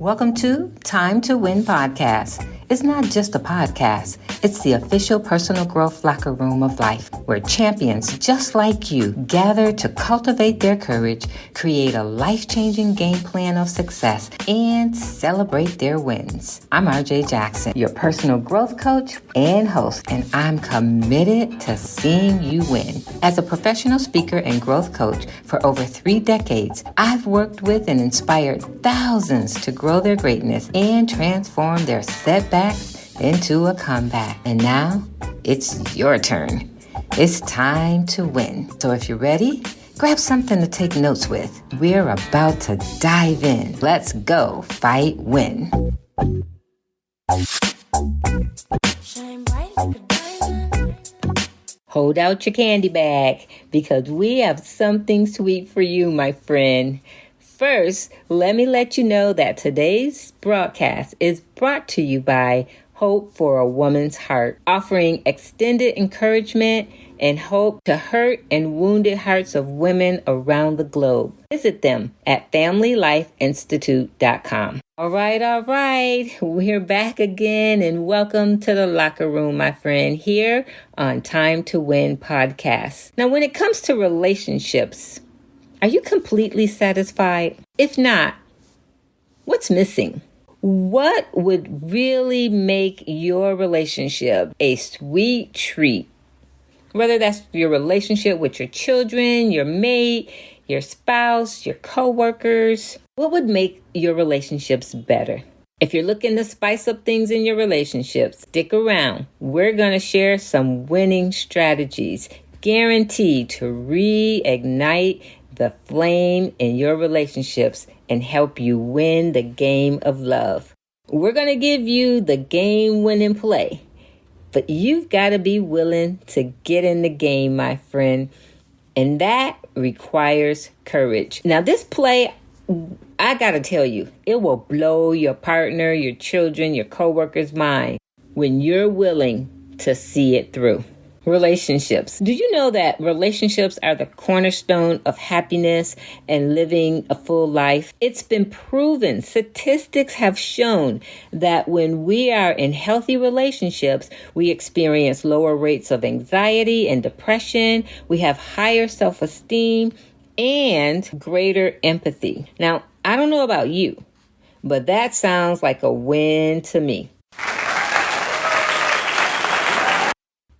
Welcome to Time to Win Podcast. It's not just a podcast. It's the official personal growth locker room of life where champions just like you gather to cultivate their courage, create a life-changing game plan of success, and celebrate their wins. I'm RJ Jackson, your personal growth coach and host, and I'm committed to seeing you win. As a professional speaker and growth coach for over 3 decades, I've worked with and inspired thousands to grow their greatness and transform their setbacks into a comeback. And now it's your turn. It's time to win. So if you're ready, grab something to take notes with. We're about to dive in. Let's go. Fight, win. Shine bright like a diamond. Hold out your candy bag because we have something sweet for you, my friend. First, let me let you know that today's broadcast is brought to you by Hope for a Woman's Heart, offering extended encouragement and hope to hurt and wounded hearts of women around the globe. Visit them at FamilyLifeInstitute.com. All right. We're back again and welcome to the locker room, my friend, here on Time to Win Podcast. Now, when it comes to relationships, are you completely satisfied? If not, what's missing? What would really make your relationship a sweet treat? Whether that's your relationship with your children, your mate, your spouse, your coworkers, what would make your relationships better? If you're looking to spice up things in your relationships, stick around. We're going to share some winning strategies guaranteed to reignite the flame in your relationships and help you win the game of love. We're going to give you the game-winning play, but you've got to be willing to get in the game, my friend, and that requires courage. Now, this play, I got to tell you, it will blow your partner, your children, your coworkers' mind when you're willing to see it through. Relationships. Do you know that relationships are the cornerstone of happiness and living a full life? It's been proven. Statistics have shown that when we are in healthy relationships, we experience lower rates of anxiety and depression. We have higher self-esteem and greater empathy. Now, I don't know about you, but that sounds like a win to me.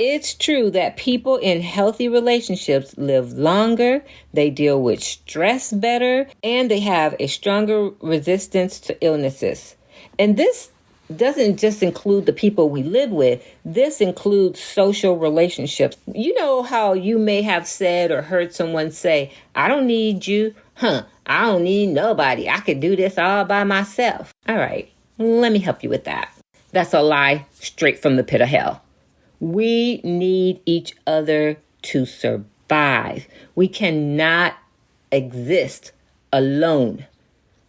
It's true that people in healthy relationships live longer, they deal with stress better, and they have a stronger resistance to illnesses. And this doesn't just include the people we live with. This includes social relationships. You know how you may have said or heard someone say, I don't need you. I don't need nobody. I could do this all by myself. All right, let me help you with that. That's a lie straight from the pit of hell. We need each other to survive. We cannot exist alone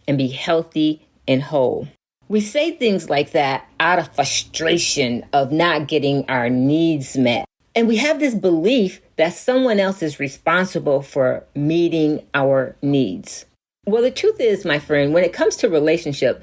and be healthy and whole. We say things like that out of frustration of not getting our needs met. And we have this belief that someone else is responsible for meeting our needs. Well, the truth is, my friend, when it comes to relationship,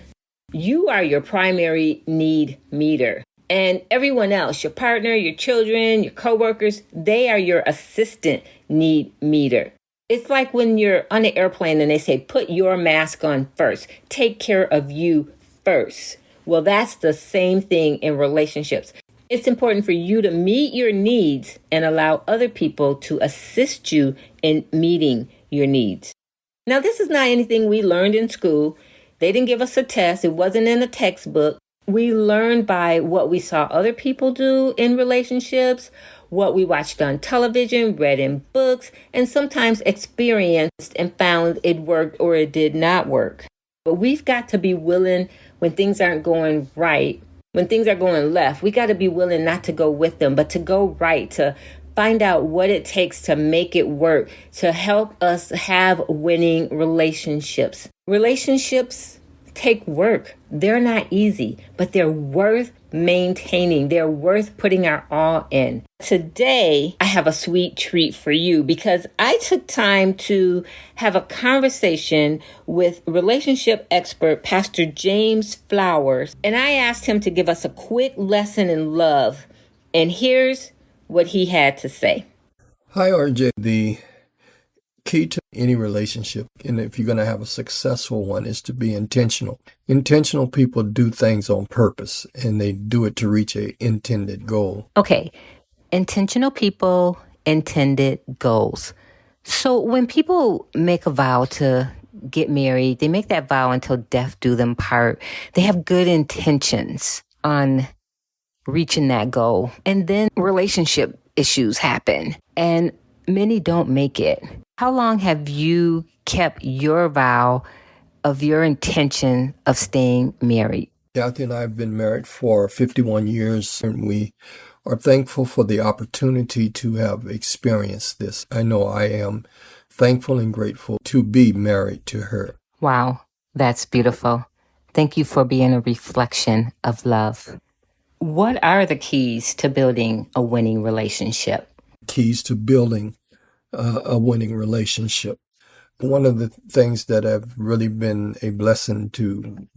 you are your primary need meter. And everyone else, your partner, your children, your coworkers, they are your assistant need meter. It's like when you're on an airplane and they say, put your mask on first. Take care of you first. Well, that's the same thing in relationships. It's important for you to meet your needs and allow other people to assist you in meeting your needs. Now, this is not anything we learned in school. They didn't give us a test. It wasn't in a textbook. We learned by what we saw other people do in relationships, what we watched on television, read in books, and sometimes experienced and found it worked or it did not work. But we've got to be willing when things aren't going right, when things are going left, we got to be willing not to go with them, but to go right, to find out what it takes to make it work, to help us have winning relationships. Relationships take work. They're not easy, but they're worth maintaining. They're worth putting our all in. Today, I have a sweet treat for you because I took time to have a conversation with relationship expert Pastor James Flowers, and I asked him to give us a quick lesson in love. And here's what he had to say. Hi, RJ. The key to any relationship, and if you're going to have a successful one, is to be intentional. Intentional people do things on purpose, and they do it to reach an intended goal. Okay, intentional people, intended goals. So when people make a vow to get married, they make that vow until death do them part. They have good intentions on reaching that goal. And then relationship issues happen, and many don't make it. How long have you kept your vow of your intention of staying married? Kathy and I have been married for 51 years, and we are thankful for the opportunity to have experienced this. I know I am thankful and grateful to be married to her. Wow, that's beautiful. Thank you for being a reflection of love. What are the keys to building a winning relationship? Keys to building a winning relationship. One of the things that have really been a blessing to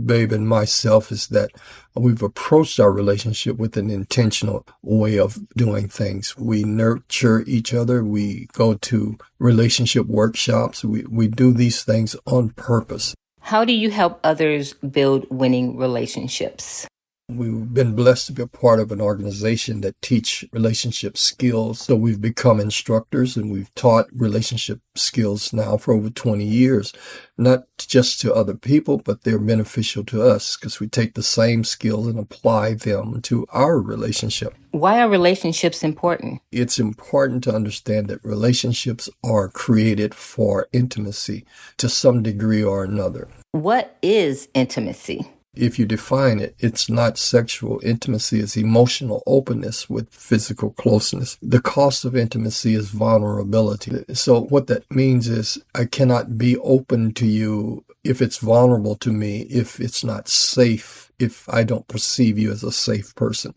Babe and myself is that we've approached our relationship with an intentional way of doing things. We nurture each other. We go to relationship workshops. We do these things on purpose. How do you help others build winning relationships? We've been blessed to be a part of an organization that teach relationship skills. So we've become instructors, and we've taught relationship skills now for over 20 years, not just to other people, but they're beneficial to us because we take the same skills and apply them to our relationship. Why are relationships important? It's important to understand that relationships are created for intimacy to some degree or another. What is intimacy? If you define it, it's not sexual. Intimacy is emotional openness with physical closeness. The cost of intimacy is vulnerability. So what that means is I cannot be open to you if it's vulnerable to me, if it's not safe, if I don't perceive you as a safe person.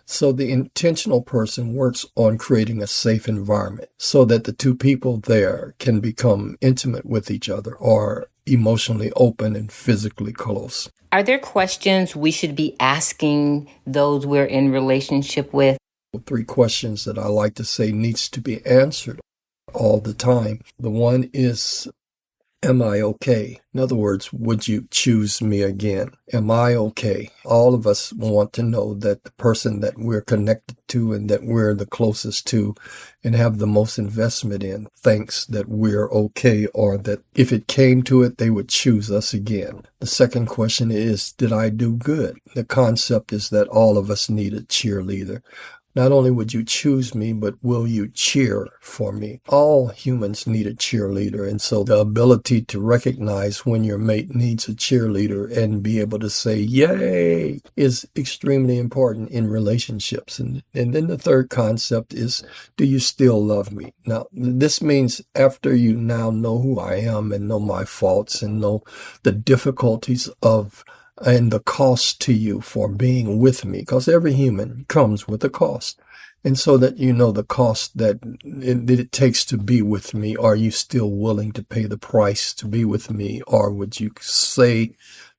So the intentional person works on creating a safe environment so that the two people there can become intimate with each other or emotionally open and physically close. Are there questions we should be asking those we're in relationship with? 3 questions that I like to say needs to be answered all the time. The one is, am I okay? In other words, would you choose me again? Am I okay? All of us want to know that the person that we're connected to and that we're the closest to and have the most investment in thinks that we're okay, or that if it came to it, they would choose us again. The second question is, did I do good? The concept is that all of us need a cheerleader. Not only would you choose me, but will you cheer for me? All humans need a cheerleader. And so the ability to recognize when your mate needs a cheerleader and be able to say, yay, is extremely important in relationships. And then the third concept is, do you still love me? Now, this means after you now know who I am and know my faults and know the difficulties of and the cost to you for being with me, because every human comes with a cost. And so that you know the cost that it takes to be with me, are you still willing to pay the price to be with me? Or would you say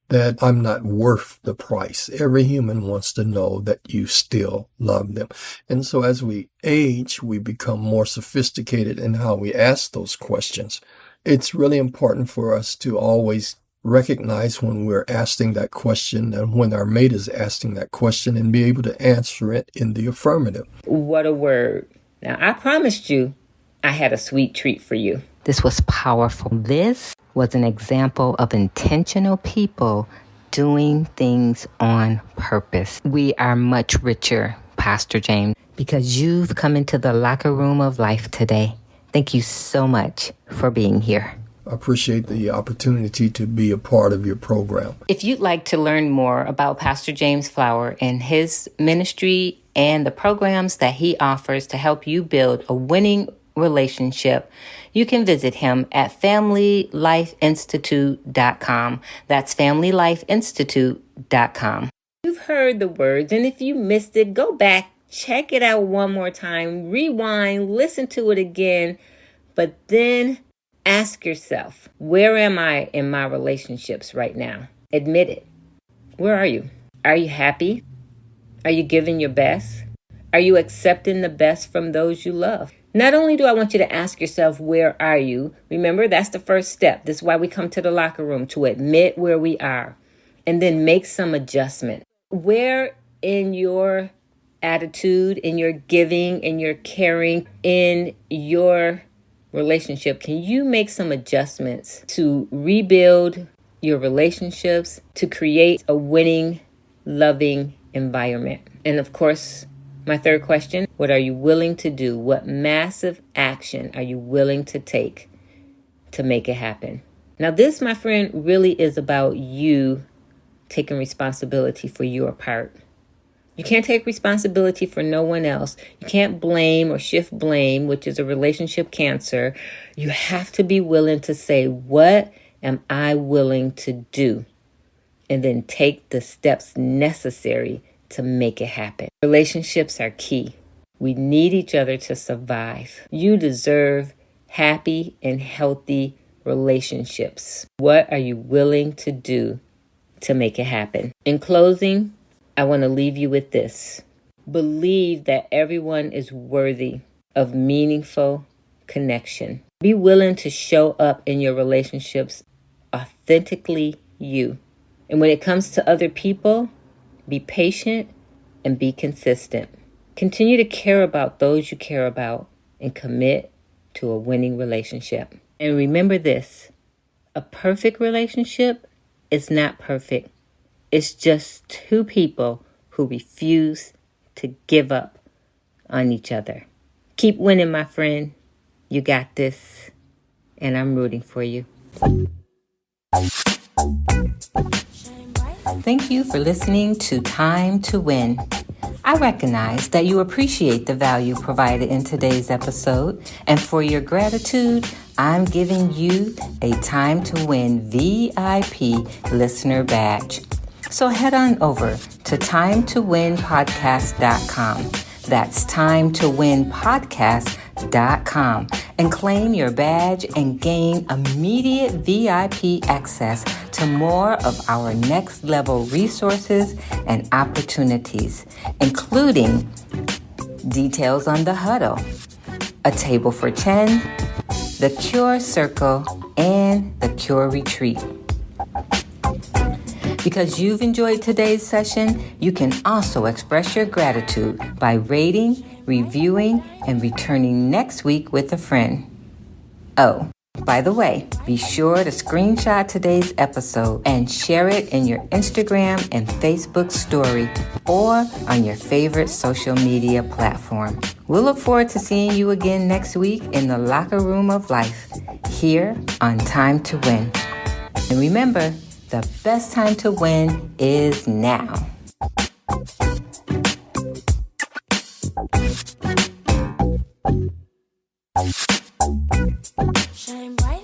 that I'm not worth the price? Every human wants to know that you still love them. And so as we age, we become more sophisticated in how we ask those questions. It's really important for us to always recognize when we're asking that question and when our mate is asking that question and be able to answer it in the affirmative. What a word. Now, I promised you I had a sweet treat for you. This was powerful. This was an example of intentional people doing things on purpose. We are much richer, Pastor James, because you've come into the locker room of life today. Thank you so much for being here. I appreciate the opportunity to be a part of your program. If you'd like to learn more about Pastor James Flower and his ministry and the programs that he offers to help you build a winning relationship, you can visit him at familylifeinstitute.com. That's familylifeinstitute.com. You've heard the words, and if you missed it, go back, check it out one more time, rewind, listen to it again, but then ask yourself, where am I in my relationships right now? Admit it. Where are you? Are you happy? Are you giving your best? Are you accepting the best from those you love? Not only do I want you to ask yourself, where are you? Remember, that's the first step. This is why we come to the locker room, to admit where we are and then make some adjustment. Where in your attitude, in your giving, in your caring, in your relationship, can you make some adjustments to rebuild your relationships, to create a winning, loving environment? And of course, my third question, what are you willing to do? What massive action are you willing to take to make it happen? Now, this, my friend, really is about you taking responsibility for your part. You can't take responsibility for no one else. You can't blame or shift blame, which is a relationship cancer. You have to be willing to say, what am I willing to do? And then take the steps necessary to make it happen. Relationships are key. We need each other to survive. You deserve happy and healthy relationships. What are you willing to do to make it happen? In closing, I want to leave you with this. Believe that everyone is worthy of meaningful connection. Be willing to show up in your relationships authentically you. And when it comes to other people, be patient and be consistent. Continue to care about those you care about and commit to a winning relationship. And remember this, a perfect relationship is not perfect. It's just two people who refuse to give up on each other. Keep winning, my friend. You got this, and I'm rooting for you. Thank you for listening to Time to Win. I recognize that you appreciate the value provided in today's episode, and for your gratitude, I'm giving you a Time to Win VIP listener badge. So head on over to timetowinpodcast.com. That's timetowinpodcast.com and claim your badge and gain immediate VIP access to more of our next level resources and opportunities, including details on the huddle, a table for 10, the Cure Circle, and the Cure Retreat. Because you've enjoyed today's session, you can also express your gratitude by rating, reviewing, and returning next week with a friend. Oh, by the way, be sure to screenshot today's episode and share it in your Instagram and Facebook story or on your favorite social media platform. We'll look forward to seeing you again next week in the locker room of life, here on Time to Win. And remember, the best time to win is now. Shine bright